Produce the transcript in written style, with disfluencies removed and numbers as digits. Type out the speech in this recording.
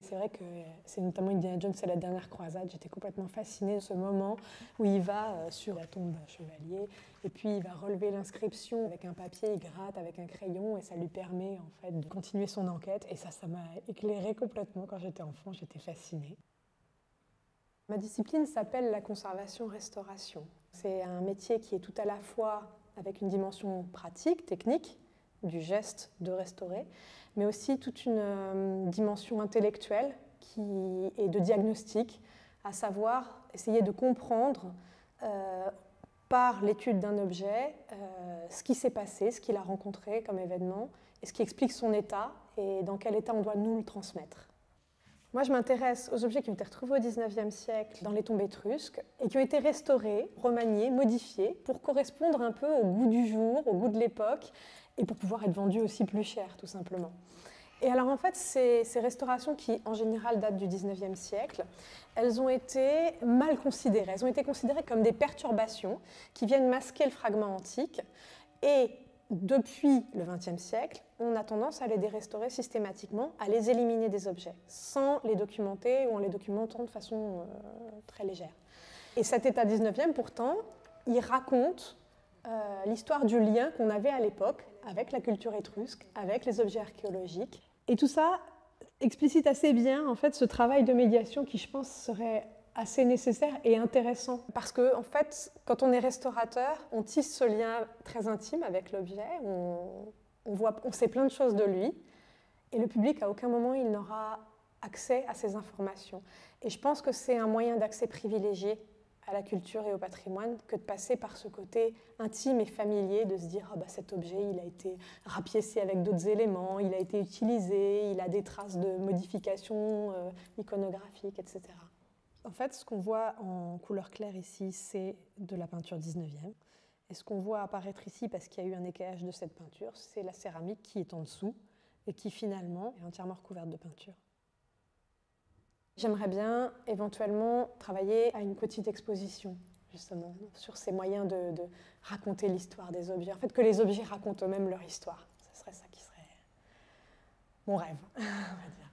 C'est vrai que c'est notamment Indiana Jones et la dernière croisade. J'étais complètement fascinée de ce moment où il va sur la tombe d'un chevalier et puis il va relever l'inscription avec un papier, il gratte avec un crayon et ça lui permet en fait de continuer son enquête. Et ça m'a éclairée complètement quand j'étais enfant, j'étais fascinée. Ma discipline s'appelle la conservation-restauration. C'est un métier qui est tout à la fois avec une dimension pratique, technique, du geste de restaurer, mais aussi toute une dimension intellectuelle qui est de diagnostic, à savoir essayer de comprendre par l'étude d'un objet ce qui s'est passé, ce qu'il a rencontré comme événement, et ce qui explique son état et dans quel état on doit nous le transmettre. Moi, je m'intéresse aux objets qui ont été retrouvés au XIXe siècle dans les tombes étrusques et qui ont été restaurés, remaniés, modifiés pour correspondre un peu au goût du jour, au goût de l'époque et pour pouvoir être vendus aussi plus cher, tout simplement. Et alors, en fait, ces restaurations qui, en général, datent du XIXe siècle, elles ont été mal considérées. Elles ont été considérées comme des perturbations qui viennent masquer le fragment antique et depuis le XXe siècle, on a tendance à les dérestaurer systématiquement, à les éliminer des objets, sans les documenter ou en les documentant de façon très légère. Et cet état 19e, pourtant, il raconte l'histoire du lien qu'on avait à l'époque avec la culture étrusque, avec les objets archéologiques. Et tout ça explicite assez bien en fait, ce travail de médiation qui, je pense, serait assez nécessaire et intéressant. Parce que, en fait, quand on est restaurateur, on tisse ce lien très intime avec l'objet, on sait plein de choses de lui, et le public, à aucun moment, il n'aura accès à ces informations. Et je pense que c'est un moyen d'accès privilégié à la culture et au patrimoine que de passer par ce côté intime et familier, de se dire oh bah, cet objet il a été rapiécé avec d'autres éléments, il a été utilisé, il a des traces de modifications iconographiques, etc. En fait, ce qu'on voit en couleur claire ici, c'est de la peinture 19e. Et ce qu'on voit apparaître ici, parce qu'il y a eu un éclairage de cette peinture, c'est la céramique qui est en dessous et qui finalement est entièrement recouverte de peinture. J'aimerais bien éventuellement travailler à une petite exposition, justement, sur ces moyens de raconter l'histoire des objets. En fait, que les objets racontent eux-mêmes leur histoire. Ce serait ça qui serait mon rêve, on va dire.